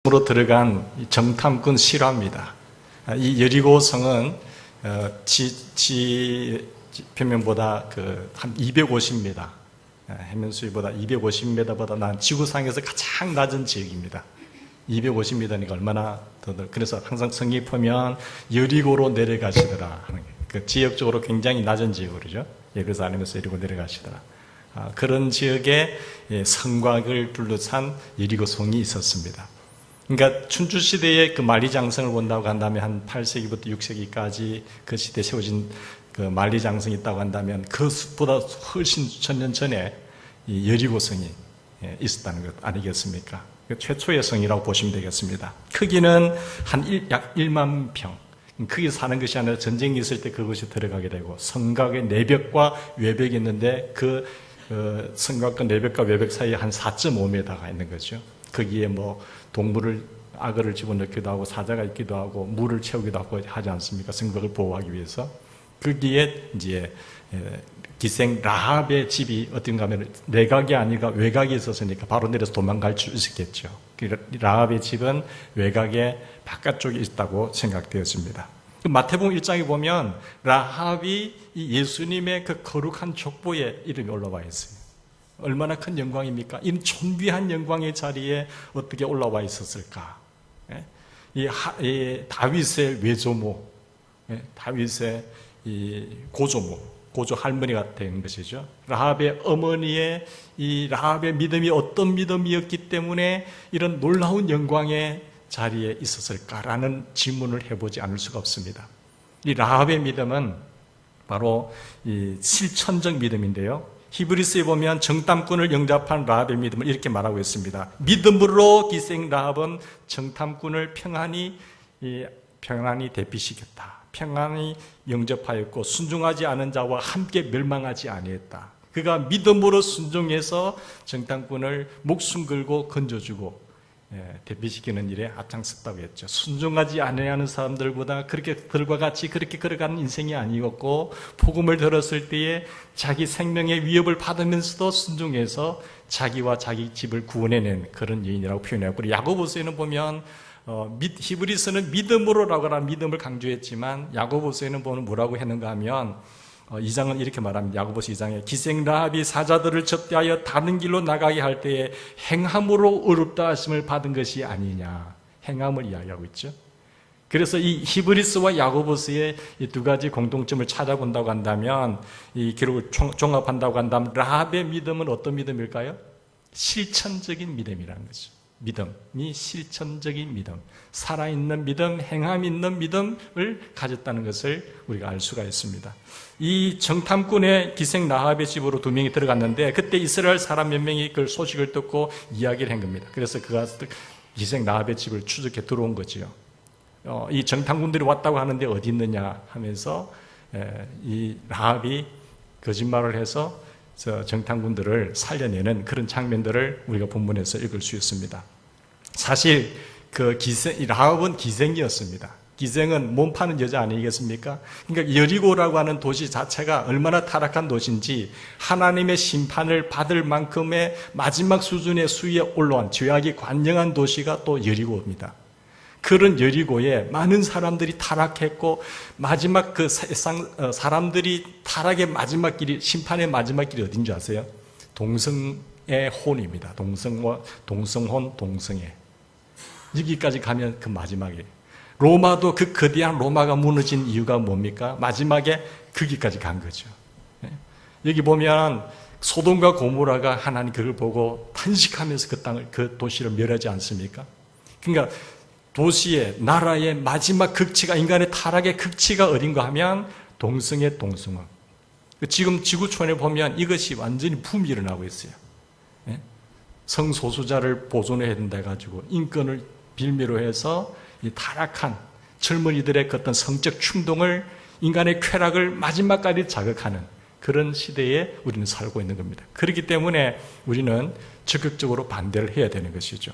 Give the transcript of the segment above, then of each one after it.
으로 들어간 정탐꾼 실화입니다. 이 여리고성은 표면보다 한 250m, 해면 수위보다 250m보다 난 지구상에서 가장 낮은 지역입니다. 250m니까 얼마나 더 그래서 항상 성경에 보면 여리고로 내려가시더라 하는 그 지역적으로 굉장히 낮은 지역이죠. 예루살렘에서 여리고 내려가시더라. 그런 지역에 성곽을 둘러싼 여리고성이 있었습니다. 그러니까 춘추시대의 그 만리장성을 본다고 한다면 한 8세기부터 6세기까지 그 시대에 세워진 그 만리장성이 있다고 한다면 그보다 훨씬 천년 전에 이 여리고성이 있었다는 것 아니겠습니까? 최초의 성이라고 보시면 되겠습니다. 크기는 약 1만 평. 크게 사는 것이 아니라 전쟁이 있을 때 그것이 들어가게 되고 성곽의 내벽과 외벽이 있는데 그 성곽과 내벽과 외벽 사이에 한 4.5m가 있는 거죠. 거기에 뭐 동물을 악어를 집어넣기도 하고 사자가 있기도 하고 물을 채우기도 하고 하지 않습니까? 성곽을 보호하기 위해서. 거기에 이제 기생 라합의 집이 어떤가 하면 내각이 아니라 외곽에 있었으니까 바로 내려서 도망갈 수 있었겠죠. 라합의 집은 외곽의 바깥쪽에 있다고 생각되었습니다. 마태복음 1장에 보면 라합이 예수님의 그 거룩한 족보에 이름이 올라와 있어요. 얼마나 큰 영광입니까? 이 존귀한 영광의 자리에 어떻게 올라와 있었을까? 이 다윗의 외조모, 다윗의 이 고조 할머니가 된 것이죠. 라합의 어머니의 이 라합의 믿음이 어떤 믿음이었기 때문에 이런 놀라운 영광의 자리에 있었을까라는 질문을 해보지 않을 수가 없습니다. 이 라합의 믿음은 바로 이 실천적 믿음인데요. 히브리서에 보면 정탐꾼을 영접한 라합의 믿음을 이렇게 말하고 있습니다. 믿음으로 기생 라합은 정탐꾼을 평안히 대피시켰다. 평안히 영접하였고 순종하지 않은 자와 함께 멸망하지 아니했다. 그가 믿음으로 순종해서 정탐꾼을 목숨 걸고 건져주고 대피시키는 일에 앞장섰다고 했죠. 순종하지 않으려는 사람들보다 그들과 같이 그렇게 걸어가는 인생이 아니었고 복음을 들었을 때에 자기 생명의 위협을 받으면서도 순종해서 자기와 자기 집을 구원해낸 그런 여인이라고 표현하고, 야고보서에는 보면 히브리서는 믿음으로라고 하는 믿음을 강조했지만 야고보서에는 보면 뭐라고 했는가 하면 2장은 이렇게 말합니다. 야고보서 2장에 기생 라합이 사자들을 접대하여 다른 길로 나가게 할 때에 행함으로 어렵다 하심을 받은 것이 아니냐. 행함을 이야기하고 있죠. 그래서 이 히브리서와 야고보서의 이 두 가지 공통점을 찾아본다고 한다면, 이 기록을 종합한다고 한다면 라합의 믿음은 어떤 믿음일까요? 실천적인 믿음이라는 거죠. 믿음이 실천적인 믿음, 살아있는 믿음, 행함 있는 믿음을 가졌다는 것을 우리가 알 수가 있습니다. 이 정탐꾼의 기생 라합의 집으로 2명이 들어갔는데 그때 이스라엘 사람 몇 명이 그 소식을 듣고 이야기를 한 겁니다. 그래서 그가 기생 라합의 집을 추적해 들어온 거지요. 이 정탐꾼들이 왔다고 하는데 어디 있느냐 하면서 이 라합이 거짓말을 해서 정탐꾼들을 살려내는 그런 장면들을 우리가 본문에서 읽을 수 있습니다. 사실 라합은 기생이었습니다. 기생은 몸 파는 여자 아니겠습니까? 그러니까 여리고라고 하는 도시 자체가 얼마나 타락한 도시인지 하나님의 심판을 받을 만큼의 마지막 수준의 수위에 올라온 죄악이 관영한 도시가 또 여리고입니다. 그런 여리고에 많은 사람들이 타락했고 마지막 그 사람들이 타락의 마지막 길이, 심판의 마지막 길이 어딘지 아세요? 동성의 혼입니다. 동성혼, 동성애. 여기까지 가면 그 마지막이에요. 로마도 그 거대한 로마가 무너진 이유가 뭡니까? 마지막에 거기까지 간 거죠. 여기 보면 소돔과 고모라가 하나님 그걸 보고 탄식하면서 그 도시를 멸하지 않습니까? 그러니까 도시의, 나라의 마지막 극치가, 인간의 타락의 극치가 어딘가 하면 동성애, 동성혼. 지금 지구촌에 보면 이것이 완전히 붐이 일어나고 있어요. 성소수자를 보존해야 된다 해가지고 인권을 빌미로 해서 이 타락한 젊은이들의 그 어떤 성적 충동을, 인간의 쾌락을 마지막까지 자극하는 그런 시대에 우리는 살고 있는 겁니다. 그렇기 때문에 우리는 적극적으로 반대를 해야 되는 것이죠.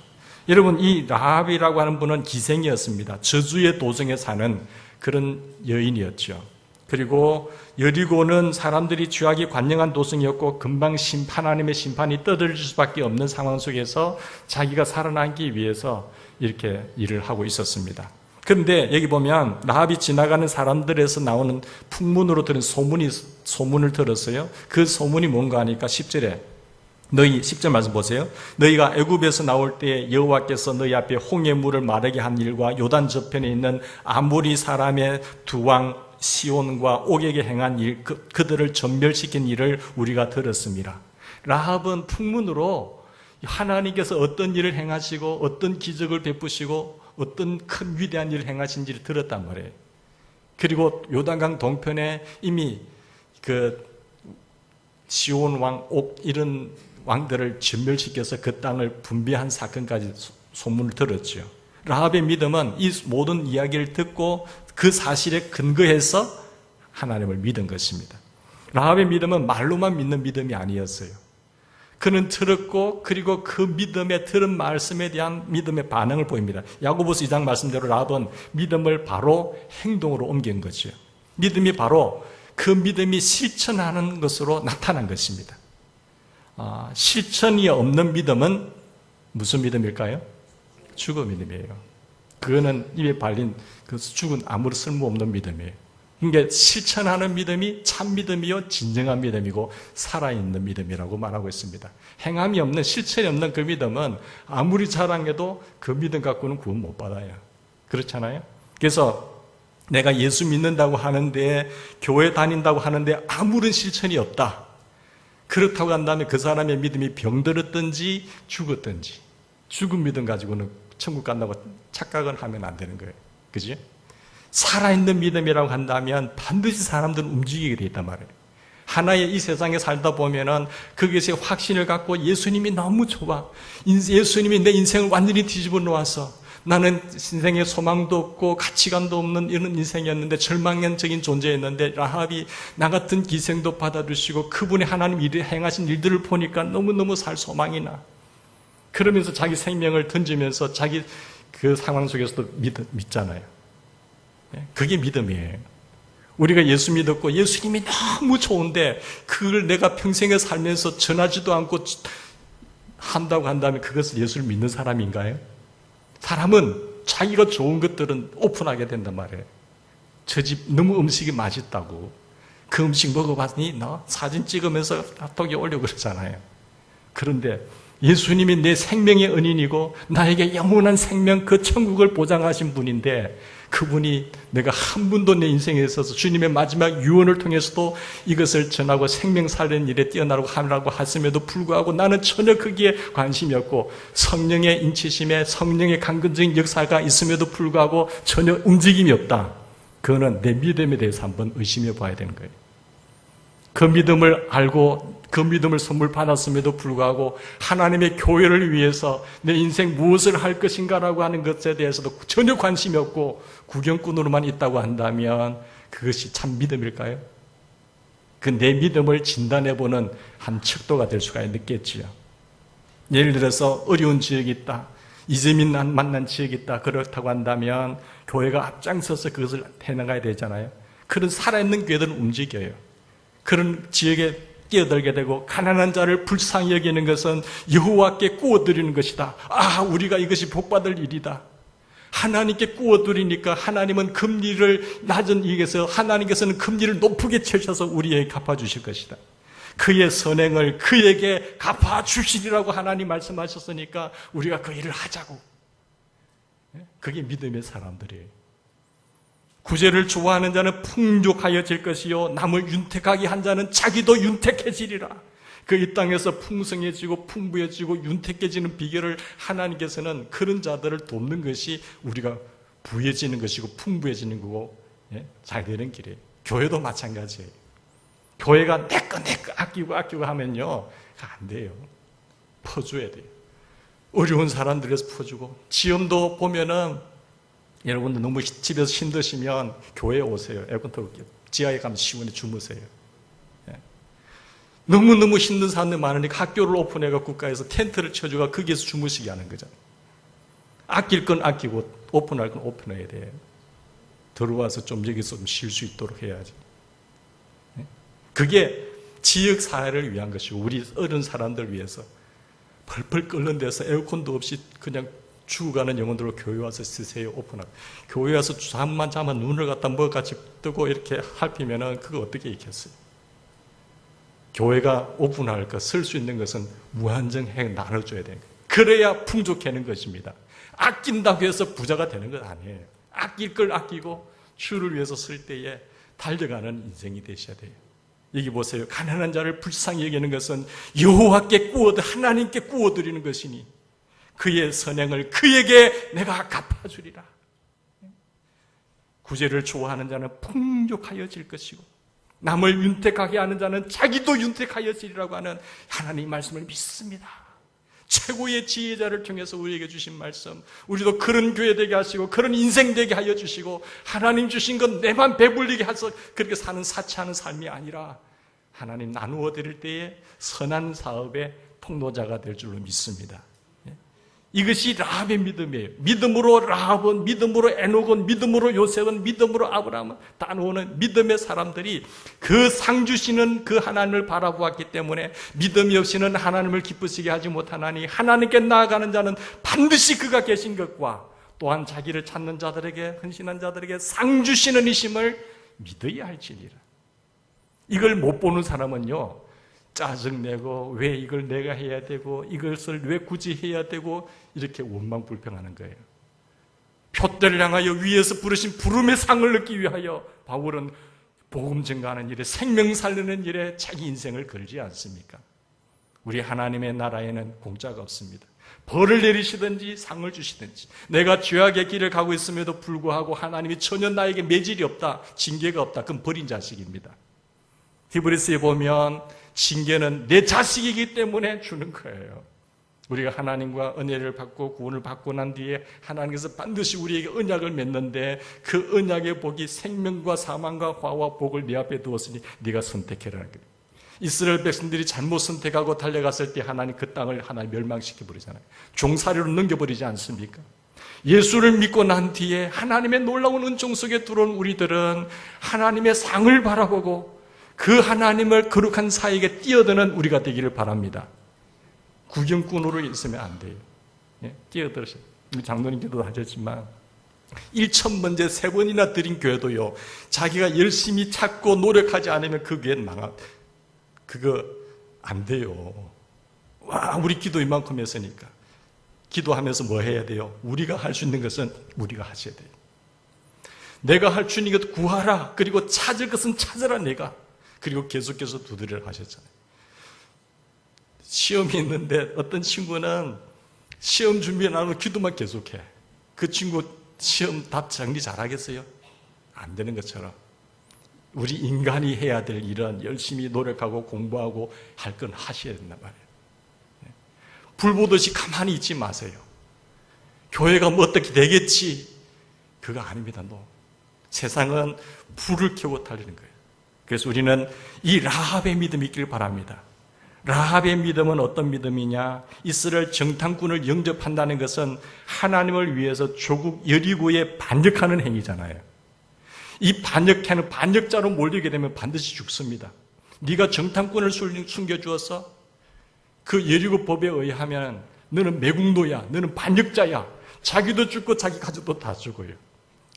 여러분, 이 라합이라고 하는 분은 기생이었습니다. 저주의 도성에 사는 그런 여인이었죠. 그리고 여리고는 사람들이 죄악이 관영한 도성이었고 금방 하나님의 심판이 떠들릴 수밖에 없는 상황 속에서 자기가 살아남기 위해서 이렇게 일을 하고 있었습니다. 그런데 여기 보면 라합이 지나가는 사람들에서 나오는 풍문으로 들은 소문을 들었어요. 그 소문이 뭔가 하니까 10절에 10절 말씀 보세요. 너희가 애굽에서 나올 때 여호와께서 너희 앞에 홍해 물을 마르게 한 일과 요단 저편에 있는 아모리 사람의 두 왕 시온과 옥에게 행한 일, 그들을 전멸시킨 일을 우리가 들었습니다. 라합은 풍문으로 하나님께서 어떤 일을 행하시고 어떤 기적을 베푸시고 어떤 큰 위대한 일을 행하신지를 들었단 말이에요. 그리고 요단강 동편에 이미 그 시온 왕, 옥 이런 왕들을 전멸시켜서 그 땅을 분배한 사건까지 소문을 들었죠. 라합의 믿음은 이 모든 이야기를 듣고 그 사실에 근거해서 하나님을 믿은 것입니다. 라합의 믿음은 말로만 믿는 믿음이 아니었어요. 그는 들었고 그리고 그 믿음에 들은 말씀에 대한 믿음의 반응을 보입니다. 야고보서 2장 말씀대로 라합은 믿음을 바로 행동으로 옮긴 거죠. 믿음이 바로 그 믿음이 실천하는 것으로 나타난 것입니다. 실천이 없는 믿음은 무슨 믿음일까요? 죽은 믿음이에요. 그거는 입에 발린 그 죽은 아무런 쓸모없는 믿음이에요. 그러니까 실천하는 믿음이 참 믿음이요 진정한 믿음이고 살아있는 믿음이라고 말하고 있습니다. 행함이 없는 실천이 없는 그 믿음은 아무리 자랑해도 그 믿음 갖고는 구원 못 받아요. 그렇잖아요. 그래서 내가 예수 믿는다고 하는데 교회 다닌다고 하는데 아무런 실천이 없다. 그렇다고 한다면 그 사람의 믿음이 병들었든지 죽었든지 죽은 믿음 가지고는 천국 간다고 착각을 하면 안 되는 거예요. 그지? 살아있는 믿음이라고 한다면 반드시 사람들은 움직이게 돼 있단 말이에요. 하나의 이 세상에 살다 보면은 그것에 확신을 갖고 예수님이 너무 좋아. 예수님이 내 인생을 완전히 뒤집어 놓아서 나는 인생에 소망도 없고 가치관도 없는 이런 인생이었는데 절망적인 존재였는데 라합이 나 같은 기생도 받아주시고 그분이 하나님 일을 행하신 일들을 보니까 너무너무 살 소망이 나. 그러면서 자기 생명을 던지면서 자기 그 상황 속에서도 믿잖아요. 그게 믿음이에요. 우리가 예수 믿었고 예수님이 너무 좋은데 그걸 내가 평생에 살면서 전하지도 않고 한다고 한다면 그것을 예수를 믿는 사람인가요? 사람은 자기가 좋은 것들은 오픈하게 된단 말이에요. 저 집 너무 음식이 맛있다고 그 음식 먹어봤니? 너 사진 찍으면서 카톡에 올려 그러잖아요. 그런데 예수님이 내 생명의 은인이고 나에게 영원한 생명 그 천국을 보장하신 분인데 그분이 내가 한 분도 내 인생에 있어서 주님의 마지막 유언을 통해서도 이것을 전하고 생명 살리는 일에 뛰어나라고 하라고 했음에도 불구하고 나는 전혀 거기에 관심이 없고 성령의 인치심에 성령의 강건적인 역사가 있음에도 불구하고 전혀 움직임이 없다. 그거는 내 믿음에 대해서 한번 의심해 봐야 되는 거예요. 그 믿음을 알고 그 믿음을 선물 받았음에도 불구하고 하나님의 교회를 위해서 내 인생 무엇을 할 것인가라고 하는 것에 대해서도 전혀 관심이 없고 구경꾼으로만 있다고 한다면 그것이 참 믿음일까요? 그 내 믿음을 진단해보는 한 척도가 될 수가 있겠지요. 예를 들어서 어려운 지역이 있다. 이재민 만난 지역이 있다. 그렇다고 한다면 교회가 앞장서서 그것을 해나가야 되잖아요. 그런 살아있는 교회들은 움직여요. 그런 지역에 끼어들게 되고 가난한 자를 불쌍히 여기는 것은 여호와께 구워드리는 것이다. 우리가 이것이 복받을 일이다. 하나님께 구워드리니까 하나님은 금리를 낮은 이에서 하나님께서는 금리를 높게 쳐셔서 우리에게 갚아주실 것이다. 그의 선행을 그에게 갚아주시리라고 하나님 말씀하셨으니까 우리가 그 일을 하자고. 그게 믿음의 사람들이에요. 구제를 좋아하는 자는 풍족하여질 것이요 남을 윤택하게 한 자는 자기도 윤택해지리라. 그 이 땅에서 풍성해지고 풍부해지고 윤택해지는 비결을 하나님께서는 그런 자들을 돕는 것이 우리가 부해지는 것이고 풍부해지는 거고 잘 되는 길이에요. 교회도 마찬가지예요. 교회가 내 거 아끼고 하면요 안 돼요. 퍼줘야 돼요. 어려운 사람들에서 퍼주고 지금도 보면은 여러분들 너무 집에서 힘드시면 교회에 오세요. 에어컨 틀고 지하에 가면 시원히 주무세요. 너무너무 힘든 사람들 많으니까 학교를 오픈해서 국가에서 텐트를 쳐주고 거기에서 주무시게 하는 거잖아요. 아낄 건 아끼고 오픈할 건 오픈해야 돼요. 들어와서 좀 여기서 쉴 수 있도록 해야지. 그게 지역 사회를 위한 것이고 우리 어른 사람들 위해서 펄펄 끓는 데서 에어컨도 없이 그냥 죽어가는 영혼들로 교회 와서 쓰세요. 오픈하고. 교회 와서 잠만 자면 눈을 갖다 뭐같이 뜨고 이렇게 핥히면은 그거 어떻게 익혔어요? 교회가 오픈할 것, 쓸 수 있는 것은 무한정해 나눠줘야 되는 거예요. 그래야 풍족해는 것입니다. 아낀다고 해서 부자가 되는 것 아니에요. 아낄 걸 아끼고 주를 위해서 쓸 때에 달려가는 인생이 되셔야 돼요. 여기 보세요. 가난한 자를 불쌍히 여기는 것은 여호와께 하나님께 구워드리는 것이니 그의 선행을 그에게 내가 갚아주리라. 구제를 좋아하는 자는 풍족하여질 것이고 남을 윤택하게 하는 자는 자기도 윤택하여지리라고 하는 하나님의 말씀을 믿습니다. 최고의 지혜자를 통해서 우리에게 주신 말씀, 우리도 그런 교회 되게 하시고 그런 인생 되게 하여 주시고 하나님 주신 건 내만 배불리게 해서 그렇게 사는 사치하는 삶이 아니라 하나님 나누어 드릴 때에 선한 사업의 통로자가 될 줄로 믿습니다. 이것이 라합의 믿음이에요. 믿음으로 라합은, 믿음으로 에녹은, 믿음으로 요셉은, 믿음으로 아브라함은 따놓는 믿음의 사람들이 그 상 주시는 그 하나님을 바라보았기 때문에 믿음이 없이는 하나님을 기쁘시게 하지 못하나니 하나님께 나아가는 자는 반드시 그가 계신 것과 또한 자기를 찾는 자들에게, 헌신한 자들에게 상 주시는 이심을 믿어야 할지니라. 이걸 못 보는 사람은요, 짜증내고 왜 이걸 내가 해야 되고 이것을 왜 굳이 해야 되고 이렇게 원망불평하는 거예요. 표대를 향하여 위에서 부르신 부름의 상을 얻기 위하여 바울은 복음 증거하는 일에, 생명 살리는 일에 자기 인생을 걸지 않습니까? 우리 하나님의 나라에는 공짜가 없습니다. 벌을 내리시든지 상을 주시든지, 내가 죄악의 길을 가고 있음에도 불구하고 하나님이 전혀 나에게 매질이 없다, 징계가 없다, 그건 버린 자식입니다. 히브리서에 보면 징계는 내 자식이기 때문에 주는 거예요. 우리가 하나님과 은혜를 받고 구원을 받고 난 뒤에 하나님께서 반드시 우리에게 언약을 맺는데 그 언약의 복이 생명과 사망과 화와 복을 네 앞에 두었으니 네가 선택해라는 거예요. 이스라엘 백성들이 잘못 선택하고 달려갔을 때 하나님 그 땅을 하나님 멸망시켜버리잖아요. 종살이로 넘겨버리지 않습니까? 예수를 믿고 난 뒤에 하나님의 놀라운 은총 속에 들어온 우리들은 하나님의 상을 바라보고 그 하나님을 거룩한 사역에 뛰어드는 우리가 되기를 바랍니다. 구경꾼으로 있으면 안 돼요. 뛰어들으세요. 우리 장로님께도 하셨지만 1,000번째 3번이나 드린 교회도요, 자기가 열심히 찾고 노력하지 않으면 그 교회는 그거 안 돼요. 와, 우리 기도 이만큼 했으니까 기도하면서 뭐 해야 돼요? 우리가 할 수 있는 것은 우리가 하셔야 돼요. 내가 할 수 있는 것 구하라. 그리고 찾을 것은 찾으라 내가. 그리고 계속해서 두드리라 하셨잖아요. 시험이 있는데 어떤 친구는 시험 준비 안 하고 기도만 계속해. 그 친구 시험 답 정리 잘하겠어요? 안 되는 것처럼 우리 인간이 해야 될 일은 열심히 노력하고 공부하고 할 건 하셔야 된단 말이에요. 불 보듯이 가만히 있지 마세요. 교회가 뭐 어떻게 되겠지? 그거 아닙니다. 세상은 불을 켜고 달리는 거예요. 그래서 우리는 이 라합의 믿음이 있길 바랍니다. 라합의 믿음은 어떤 믿음이냐? 이스라엘 정탐꾼을 영접한다는 것은 하나님을 위해서 조국 여리고에 반역하는 행위잖아요. 이 반역자로 몰리게 되면 반드시 죽습니다. 네가 정탐꾼을 숨겨주어서 그 여리고 법에 의하면 너는 매국노야, 너는 반역자야. 자기도 죽고 자기 가족도 다 죽어요.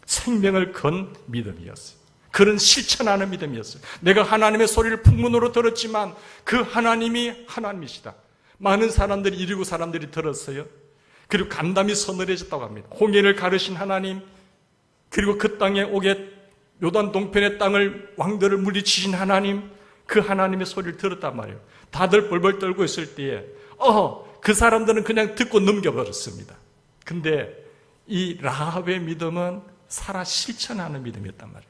생명을 건 믿음이었어요. 그런 실천하는 믿음이었어요. 내가 하나님의 소리를 풍문으로 들었지만 그 하나님이 하나님이시다. 많은 사람들이, 이리고 사람들이 들었어요. 그리고 간담이 서늘해졌다고 합니다. 홍해를 가르신 하나님, 그리고 그 땅에 오게 요단 동편의 땅을, 왕들을 물리치신 하나님, 그 하나님의 소리를 들었단 말이에요. 다들 벌벌 떨고 있을 때에 그 사람들은 그냥 듣고 넘겨버렸습니다. 근데 이 라합의 믿음은 살아 실천하는 믿음이었단 말이에요.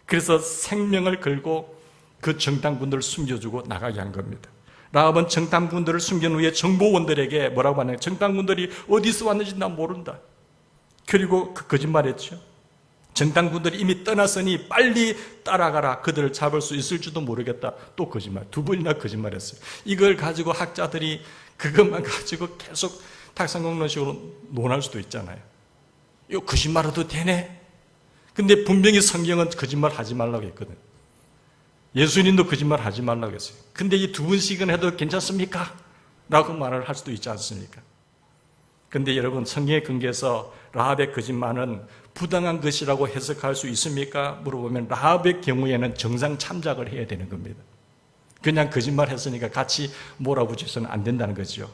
그래서 생명을 걸고 그 정탐꾼들을 숨겨주고 나가게 한 겁니다. 라합은 정탐꾼들을 숨긴 후에 정보원들에게 뭐라고 하나요? 정탐꾼들이 어디서 왔는지 난 모른다. 그리고 그 거짓말했죠. 정탐꾼들이 이미 떠났으니 빨리 따라가라. 그들을 잡을 수 있을지도 모르겠다. 또 거짓말. 2번이나 거짓말했어요. 이걸 가지고 학자들이 그것만 가지고 계속 탁상공론식으로 논할 수도 있잖아요. 이거 거짓말해도 되네. 근데 분명히 성경은 거짓말 하지 말라고 했거든. 예수님도 거짓말 하지 말라고 했어요. 근데 이 2번씩은 해도 괜찮습니까? 라고 말을 할 수도 있지 않습니까? 그런데 여러분, 성경의 근거에서 라합의 거짓말은 부당한 것이라고 해석할 수 있습니까? 물어보면 라합의 경우에는 정상 참작을 해야 되는 겁니다. 그냥 거짓말 했으니까 같이 몰아붙여서는 안 된다는 거죠.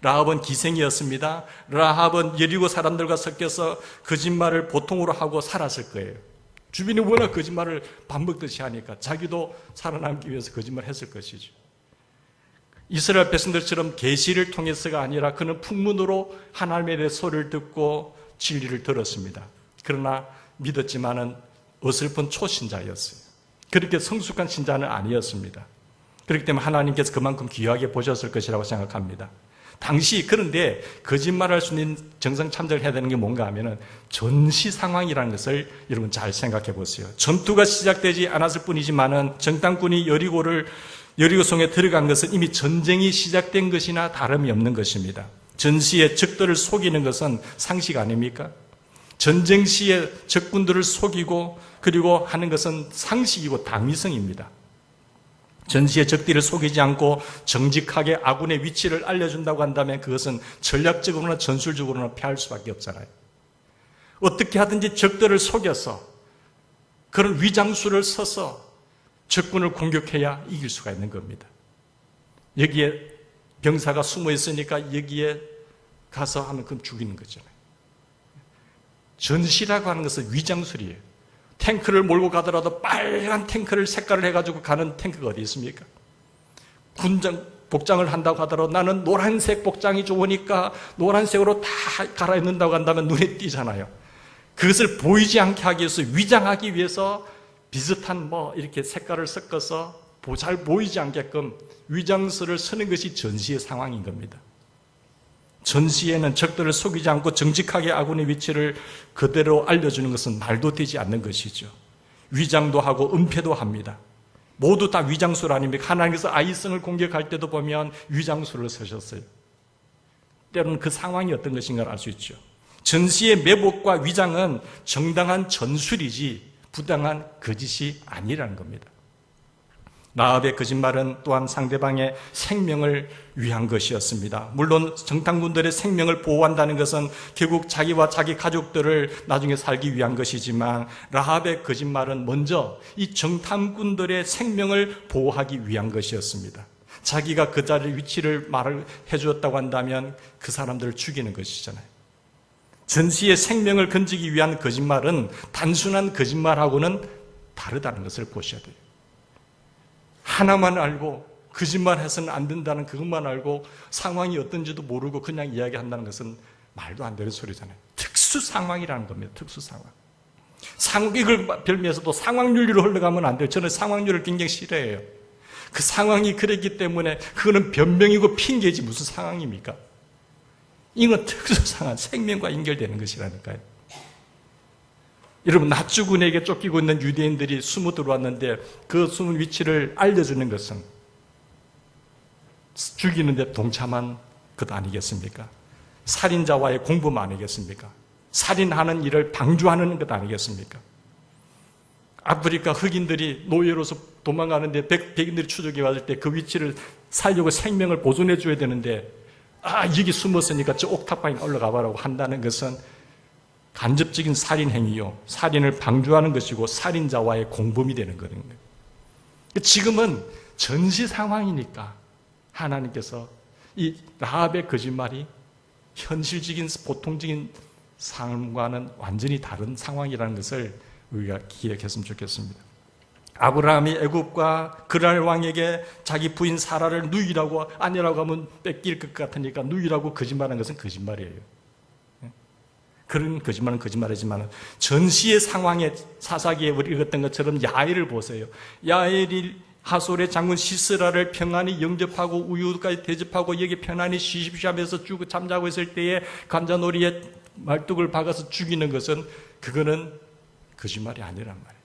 라합은 기생이었습니다. 라합은 여리고 사람들과 섞여서 거짓말을 보통으로 하고 살았을 거예요. 주변이 워낙 거짓말을 밥 먹듯이 하니까 자기도 살아남기 위해서 거짓말을 했을 것이죠. 이스라엘 백성들처럼 계시를 통해서가 아니라 그는 풍문으로 하나님에 대해 소리를 듣고 진리를 들었습니다. 그러나 믿었지만은 어설픈 초신자였어요. 그렇게 성숙한 신자는 아니었습니다. 그렇기 때문에 하나님께서 그만큼 귀하게 보셨을 것이라고 생각합니다. 당시, 그런데 거짓말할 수 있는 정상 참작을 해야 되는 게 뭔가 하면은 전시 상황이라는 것을 여러분 잘 생각해 보세요. 전투가 시작되지 않았을 뿐이지만은 정탐꾼이 여리고성에 들어간 것은 이미 전쟁이 시작된 것이나 다름이 없는 것입니다. 전시에 적들을 속이는 것은 상식 아닙니까? 전쟁 시에 적군들을 속이고 그리고 하는 것은 상식이고 당위성입니다. 전시의 적들을 속이지 않고 정직하게 아군의 위치를 알려준다고 한다면 그것은 전략적으로나 전술적으로나 피할 수밖에 없잖아요. 어떻게 하든지 적들을 속여서 그런 위장수를 써서 적군을 공격해야 이길 수가 있는 겁니다. 여기에 병사가 숨어 있으니까 여기에 가서 하면 그럼 죽이는 거잖아요. 전시라고 하는 것은 위장술이에요. 탱크를 몰고 가더라도 빨간 탱크를 색깔을 해가지고 가는 탱크가 어디 있습니까? 군장 복장을 한다고 하더라도 나는 노란색 복장이 좋으니까 노란색으로 다 갈아입는다고 한다면 눈에 띄잖아요. 그것을 보이지 않게 하기 위해서, 위장하기 위해서 비슷한 이렇게 색깔을 섞어서 잘 보이지 않게끔 위장술을 쓰는 것이 전시의 상황인 겁니다. 전시에는 적들을 속이지 않고 정직하게 아군의 위치를 그대로 알려주는 것은 말도 되지 않는 것이죠. 위장도 하고 은폐도 합니다. 모두 다 위장술 아닙니까? 하나님께서 아이성을 공격할 때도 보면 위장술을 쓰셨어요. 때로는 그 상황이 어떤 것인가를 알 수 있죠. 전시의 매복과 위장은 정당한 전술이지 부당한 거짓이 아니라는 겁니다. 라합의 거짓말은 또한 상대방의 생명을 위한 것이었습니다. 물론 정탐꾼들의 생명을 보호한다는 것은 결국 자기와 자기 가족들을 나중에 살기 위한 것이지만 라합의 거짓말은 먼저 이 정탐꾼들의 생명을 보호하기 위한 것이었습니다. 자기가 그 자리의 위치를 말을 해주었다고 한다면 그 사람들을 죽이는 것이잖아요. 전시의 생명을 건지기 위한 거짓말은 단순한 거짓말하고는 다르다는 것을 보셔야 돼요. 하나만 알고 거짓말해서는 안 된다는 그것만 알고 상황이 어떤지도 모르고 그냥 이야기한다는 것은 말도 안 되는 소리잖아요. 특수 상황이라는 겁니다. 특수 상황. 이걸 별미에서도 상황윤리로 흘러가면 안 돼요. 저는 상황윤리를 굉장히 싫어해요. 그 상황이 그랬기 때문에 그거는 변명이고 핑계지 무슨 상황입니까? 이건 특수 상황, 생명과 연결되는 것이라니까요. 여러분, 낯주군에게 쫓기고 있는 유대인들이 숨어 들어왔는데 그 숨은 위치를 알려주는 것은 죽이는데 동참한 것 아니겠습니까? 살인자와의 공범 아니겠습니까? 살인하는 일을 방조하는 것 아니겠습니까? 아프리카 흑인들이 노예로서 도망가는데 백인들이 추적해 왔을 때 그 위치를 살려고 생명을 보존해 줘야 되는데 여기 숨었으니까 저 옥탑방에 올라가 봐라고 한다는 것은 간접적인 살인 행위요. 살인을 방조하는 것이고 살인자와의 공범이 되는 거거든요. 지금은 전시 상황이니까 하나님께서 이 라합의 거짓말이 현실적인 보통적인 삶과는 완전히 다른 상황이라는 것을 우리가 기억했으면 좋겠습니다. 아브라함이 애굽과 그랄 왕에게 자기 부인 사라를 누이라고 아내라고 하면 뺏길 것 같으니까 누이라고 거짓말한 것은 거짓말이에요. 그런 거짓말은 거짓말이지만 전시의 상황에 사사기에 우리 읽었던 것처럼 야엘을 보세요. 야엘이 하솔의 장군 시스라를 평안히 영접하고 우유까지 대접하고 여기 편안히 쉬십시오 하면서 잠자고 있을 때에 감자놀이에 말뚝을 박아서 죽이는 것은 그거는 거짓말이 아니란 말이에요.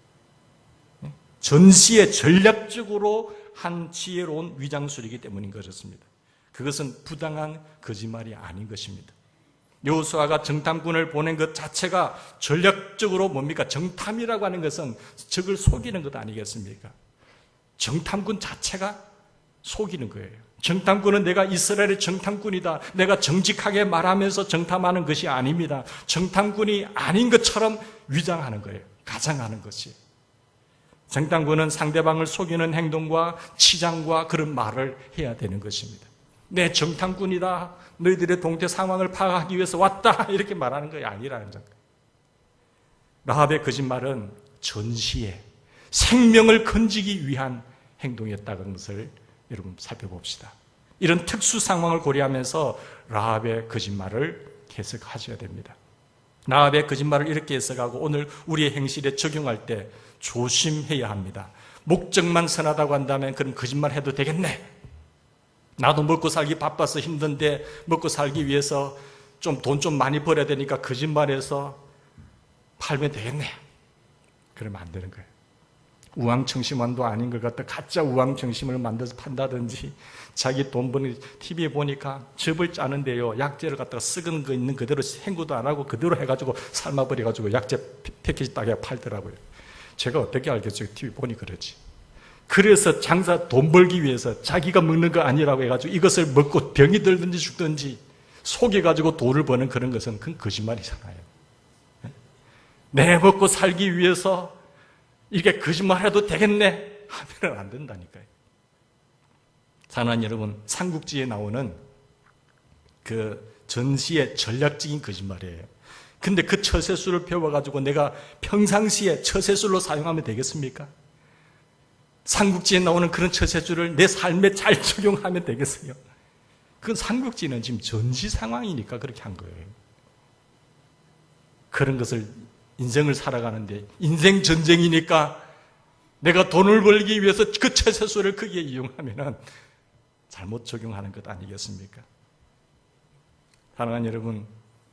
전시에 전략적으로 한 지혜로운 위장술이기 때문인 것이었습니다. 그것은 부당한 거짓말이 아닌 것입니다. 여호수아가 정탐꾼을 보낸 것 자체가 전략적으로 뭡니까? 정탐이라고 하는 것은 적을 속이는 것 아니겠습니까? 정탐꾼 자체가 속이는 거예요. 정탐꾼은 내가 이스라엘의 정탐꾼이다, 내가 정직하게 말하면서 정탐하는 것이 아닙니다. 정탐꾼이 아닌 것처럼 위장하는 거예요. 가장하는 것이. 정탐꾼은 상대방을 속이는 행동과 치장과 그런 말을 해야 되는 것입니다. 내 정탐꾼이다, 너희들의 동태 상황을 파악하기 위해서 왔다, 이렇게 말하는 것이 아니라는 점. 라합의 거짓말은 전시에 생명을 건지기 위한 행동이었다는 것을 여러분 살펴봅시다. 이런 특수 상황을 고려하면서 라합의 거짓말을 해석하셔야 됩니다. 라합의 거짓말을 이렇게 해석하고 오늘 우리의 행실에 적용할 때 조심해야 합니다. 목적만 선하다고 한다면 그럼 거짓말 해도 되겠네. 나도 먹고 살기 바빠서 힘든데 먹고 살기 위해서 돈 좀 많이 벌어야 되니까 거짓말해서 팔면 되겠네. 그러면 안 되는 거예요. 우왕청심환도 아닌 것 같다. 가짜 우왕청심을 만들어서 판다든지, 자기 돈 버는 TV에 보니까 즙을 짜는데요, 약재를 갖다가 썩은 거 있는 그대로 행구도 안 하고 그대로 해가지고 삶아버려가지고 약재 패키지 따게 팔더라고요. 제가 어떻게 알겠어요? TV 보니 그러지. 그래서 장사 돈 벌기 위해서 자기가 먹는 거 아니라고 해가지고 이것을 먹고 병이 들든지 죽든지 속여가지고 돈을 버는 그런 것은 그건 거짓말이잖아요. 내 먹고 살기 위해서 이렇게 거짓말해도 되겠네 하면 안 된다니까요. 사랑하는 여러분, 삼국지에 나오는 그 전시의 전략적인 거짓말이에요. 근데 그 처세술을 배워가지고 내가 평상시에 처세술로 사용하면 되겠습니까? 삼국지에 나오는 그런 처세술을 내 삶에 잘 적용하면 되겠어요? 그건 삼국지는 지금 전시 상황이니까 그렇게 한 거예요. 그런 것을 인생을 살아가는데 인생 전쟁이니까 내가 돈을 벌기 위해서 그 처세술을 크게 이용하면 잘못 적용하는 것 아니겠습니까? 사랑하는 여러분,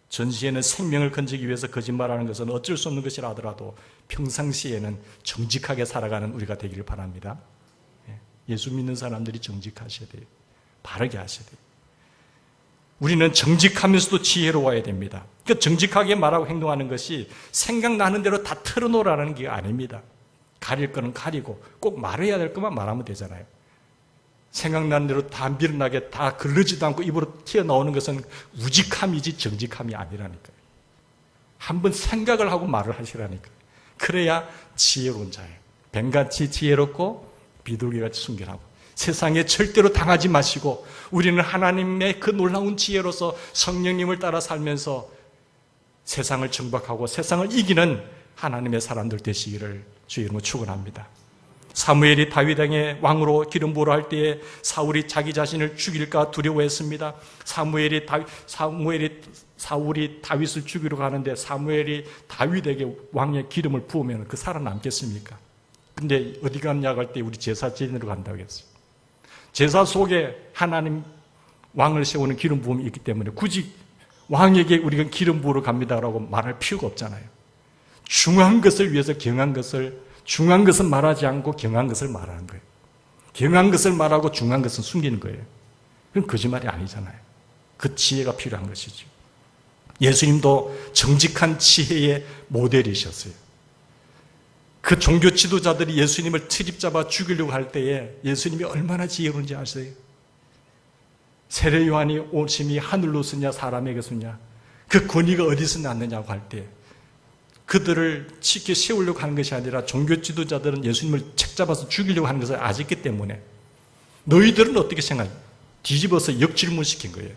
전시에는 생명을 건지기 위해서 거짓말하는 것은 어쩔 수 없는 것이라 하더라도 평상시에는 정직하게 살아가는 우리가 되기를 바랍니다. 예수 믿는 사람들이 정직하셔야 돼요. 바르게 하셔야 돼요. 우리는 정직하면서도 지혜로워야 됩니다. 그러니까 정직하게 말하고 행동하는 것이 생각나는 대로 다 털어놓으라는 게 아닙니다. 가릴 거는 가리고 꼭 말해야 될 것만 말하면 되잖아요. 생각나는 대로 다 밀어나게 다 걸르지도 않고 입으로 튀어나오는 것은 우직함이지 정직함이 아니라니까요. 한번 생각을 하고 말을 하시라니까요. 그래야 지혜로운 자예요. 뱀같이 지혜롭고 비둘기같이 순결하고 세상에 절대로 당하지 마시고 우리는 하나님의 그 놀라운 지혜로서 성령님을 따라 살면서 세상을 정박하고 세상을 이기는 하나님의 사람들 되시기를 주의 이름으로 축원합니다. 사무엘이 다윗 왕의 왕으로 기름 부으라 할 때에 사울이 자기 자신을 죽일까 두려워했습니다. 사울이 다윗을 죽이러 가는데 사무엘이 다윗에게 왕의 기름을 부으면 그 살아남겠습니까? 근데 어디 갔냐 할 때 우리 제사 지내러 간다고 했어요. 제사 속에 하나님 왕을 세우는 기름 부음이 있기 때문에 굳이 왕에게 우리가 기름 부으러 갑니다라고 말할 필요가 없잖아요. 중요한 것을 위해서 중요한 것은 말하지 않고 경한 것을 말하는 거예요. 경한 것을 말하고 중요한 것은 숨기는 거예요. 그건 거짓말이 아니잖아요. 그 지혜가 필요한 것이죠. 예수님도 정직한 지혜의 모델이셨어요. 그 종교 지도자들이 예수님을 트집 잡아 죽이려고 할 때에 예수님이 얼마나 지혜로운지 아세요? 세례 요한이 오심이 하늘로 쓰냐 사람에게 쓰냐, 그 권위가 어디서 났느냐고 할 때 그들을 지켜 세우려고 하는 것이 아니라 종교 지도자들은 예수님을 책 잡아서 죽이려고 하는 것을 아셨기 때문에 너희들은 어떻게 생각해? 뒤집어서 역질문시킨 거예요.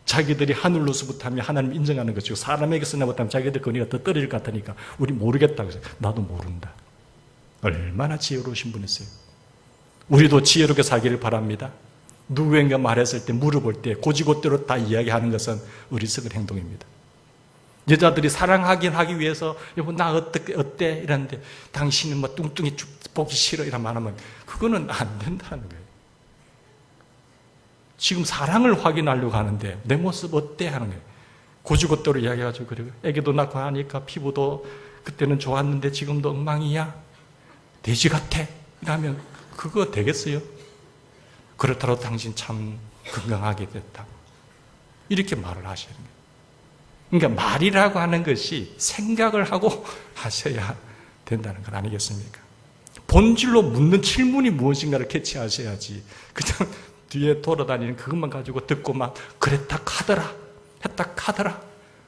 자기들이 하늘로서부터 하면 하나님 인정하는 것이고 사람에게서 나부터 하면 자기들 권위가 더 떨어질 것 같으니까 우리 모르겠다고 해서 나도 모른다. 얼마나 지혜로우신 분이세요. 우리도 지혜롭게 살기를 바랍니다. 누구인가 말했을 때 물어볼 때 고지고대로 다 이야기하는 것은 어리석은 행동입니다. 여자들이 사랑하긴 하기 위해서 여보 나 어때? 이러는데 당신은 뭐 뚱뚱이 보기 싫어 이런 말 하면 그거는 안 된다는 거예요. 지금 사랑을 확인하려고 하는데 내 모습 어때? 하는 거예요. 고지고대로 이야기해가지고 그리고 애기도 낳고 하니까 피부도 그때는 좋았는데 지금도 엉망이야? 돼지 같아? 이러면 그거 되겠어요? 그렇다고 당신 참 건강하게 됐다. 이렇게 말을 하셔야 됩니다. 그러니까 말이라고 하는 것이 생각을 하고 하셔야 된다는 것 아니겠습니까? 본질로 묻는 질문이 무엇인가를 캐치하셔야지 그냥 뒤에 돌아다니는 그것만 가지고 듣고만 그랬다 카더라 했다 카더라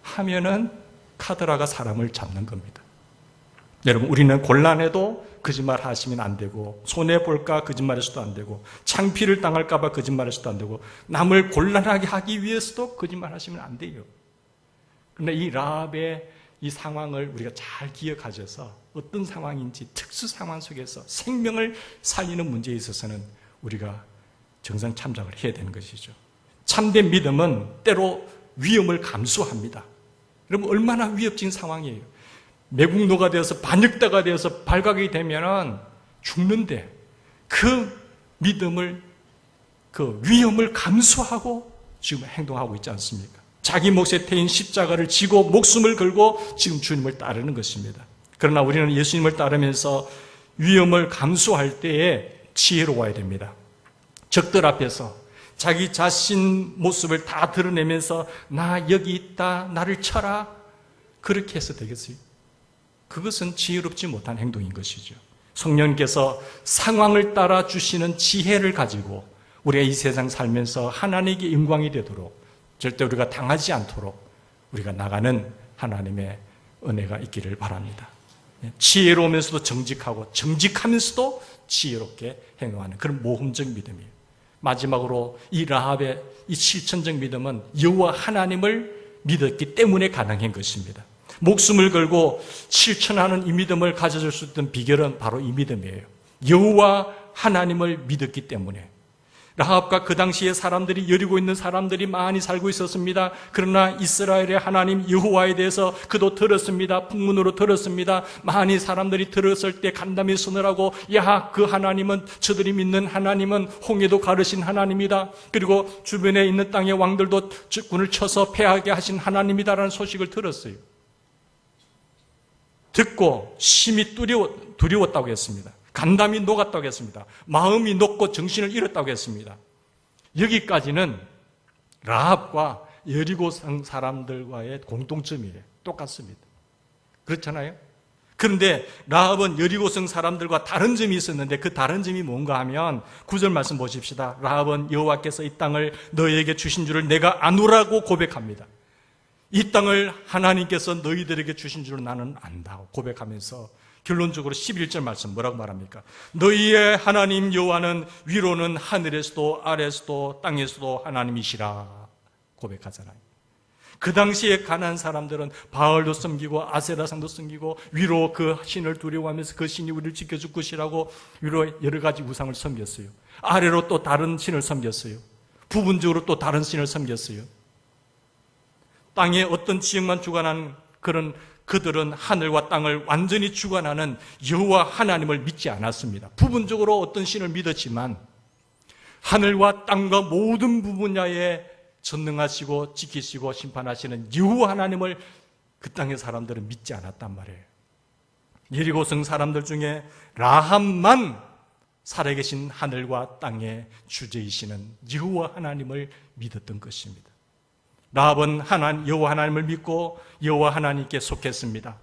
하면은 카더라가 사람을 잡는 겁니다. 여러분, 우리는 곤란해도 거짓말 하시면 안 되고, 손해볼까 거짓말해서도 안 되고, 창피를 당할까봐 거짓말해서도 안 되고, 남을 곤란하게 하기 위해서도 거짓말 하시면 안 돼요. 그런데 이 라합의 이 상황을 우리가 잘 기억하셔서 어떤 상황인지 특수 상황 속에서 생명을 살리는 문제에 있어서는 우리가 정상 참작을 해야 되는 것이죠. 참된 믿음은 때로 위험을 감수합니다. 여러분, 얼마나 위협적인 상황이에요. 매국노가 되어서 반역자가 되어서 발각이 되면은 죽는데 그 믿음을, 그 위험을 감수하고 지금 행동하고 있지 않습니까? 자기 몫에 태인 십자가를 지고 목숨을 걸고 지금 주님을 따르는 것입니다. 그러나 우리는 예수님을 따르면서 위험을 감수할 때에 지혜로워야 됩니다. 적들 앞에서 자기 자신 모습을 다 드러내면서 나 여기 있다, 나를 쳐라, 그렇게 해서 되겠어요? 그것은 지혜롭지 못한 행동인 것이죠. 성령께서 상황을 따라 주시는 지혜를 가지고 우리가 이 세상 살면서 하나님께 영광이 되도록, 절대 우리가 당하지 않도록 우리가 나가는 하나님의 은혜가 있기를 바랍니다. 지혜로우면서도 정직하고 정직하면서도 지혜롭게 행동하는 그런 모험적 믿음이에요. 마지막으로 이 라합의 이 실천적 믿음은 여호와 하나님을 믿었기 때문에 가능한 것입니다. 목숨을 걸고 실천하는 이 믿음을 가져줄 수 있던 비결은 바로 이 믿음이에요. 여호와 하나님을 믿었기 때문에. 라합과 그 당시에 사람들이, 여리고 있는 사람들이 많이 살고 있었습니다. 그러나 이스라엘의 하나님 여호와에 대해서 그도 들었습니다. 풍문으로 들었습니다. 많이 사람들이 들었을 때 간담이 선을 하고, 야, 그 하나님은, 저들이 믿는 하나님은 홍해도 가르신 하나님이다. 그리고 주변에 있는 땅의 왕들도 적군을 쳐서 패하게 하신 하나님이다라는 소식을 들었어요. 듣고 심히 두려웠다고 했습니다. 간담이 녹았다고 했습니다. 마음이 녹고 정신을 잃었다고 했습니다. 여기까지는 라합과 여리고성 사람들과의 공통점이에요. 똑같습니다. 그렇잖아요? 그런데 라합은 여리고성 사람들과 다른 점이 있었는데 그 다른 점이 뭔가 하면 9절 말씀 보십시다. 라합은 여호와께서 이 땅을 너희에게 주신 줄을 내가 아노라고 고백합니다. 이 땅을 하나님께서 너희들에게 주신 줄을 나는 안다고 고백하면서 결론적으로 11절 말씀 뭐라고 말합니까? 너희의 하나님 여호와는 위로는 하늘에서도 아래에서도 땅에서도 하나님이시라 고백하잖아요. 그 당시에 가난한 사람들은 바알도 섬기고 아세라상도 섬기고 위로 그 신을 두려워하면서 그 신이 우리를 지켜줄 것이라고 위로 여러 가지 우상을 섬겼어요. 아래로 또 다른 신을 섬겼어요. 부분적으로 또 다른 신을 섬겼어요. 땅에 어떤 지역만 주관하는 그들은 하늘과 땅을 완전히 주관하는 여호와 하나님을 믿지 않았습니다. 부분적으로 어떤 신을 믿었지만 하늘과 땅과 모든 분야에 전능하시고 지키시고 심판하시는 여호와 하나님을 그 땅의 사람들은 믿지 않았단 말이에요. 여리고성 사람들 중에 라합만 살아계신 하늘과 땅의 주제이시는 여호와 하나님을 믿었던 것입니다. 라합은 여호와 하나님을 믿고 여호와 하나님께 속했습니다.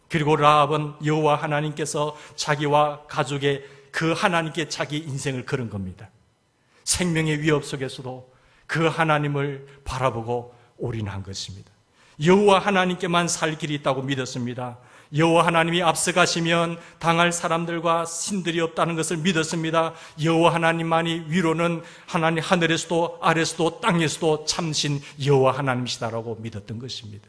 그리고 라합은 여호와 하나님께서 자기와 가족의 그 하나님께 자기 인생을 걸은 겁니다. 생명의 위협 속에서도 그 하나님을 바라보고 올인한 것입니다. 여호와 하나님께만 살 길이 있다고 믿었습니다. 여호와 하나님이 앞서가시면 당할 사람들과 신들이 없다는 것을 믿었습니다. 여호와 하나님만이 위로는 하나님 하늘에서도 아래에서도 땅에서도 참신 여호와 하나님이시다라고 믿었던 것입니다.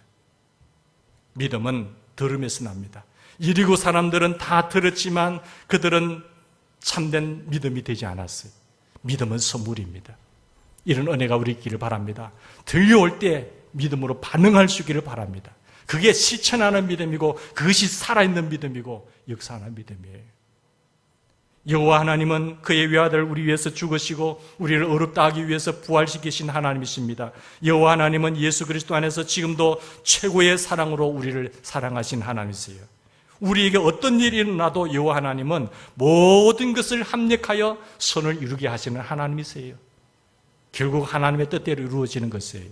믿음은 들음에서 납니다. 여리고 사람들은 다 들었지만 그들은 참된 믿음이 되지 않았어요. 믿음은 선물입니다. 이런 은혜가 우리 있기를 바랍니다. 들려올 때 믿음으로 반응할 수 있기를 바랍니다. 그게 실천하는 믿음이고 그것이 살아있는 믿음이고 역사하는 믿음이에요. 여호와 하나님은 그의 외아들 우리 위해서 죽으시고 우리를 어렵다 하기 위해서 부활시키신 하나님이십니다. 여호와 하나님은 예수 그리스도 안에서 지금도 최고의 사랑으로 우리를 사랑하신 하나님이세요. 우리에게 어떤 일이 일어나도 여호와 하나님은 모든 것을 합력하여 선을 이루게 하시는 하나님이세요. 결국 하나님의 뜻대로 이루어지는 것이에요.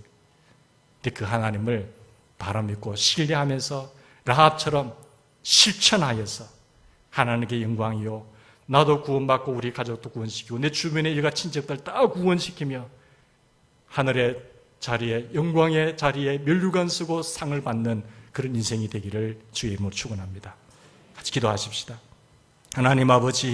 근데 그 하나님을 바라믿고 신뢰하면서 라합처럼 실천하여서 하나님께 영광이요 나도 구원받고 우리 가족도 구원시키고 내 주변의 일가 친척들 다 구원시키며 하늘의 자리에, 영광의 자리에 면류관 쓰고 상을 받는 그런 인생이 되기를 주의 이름으로 축원합니다. 같이 기도하십시다. 하나님 아버지,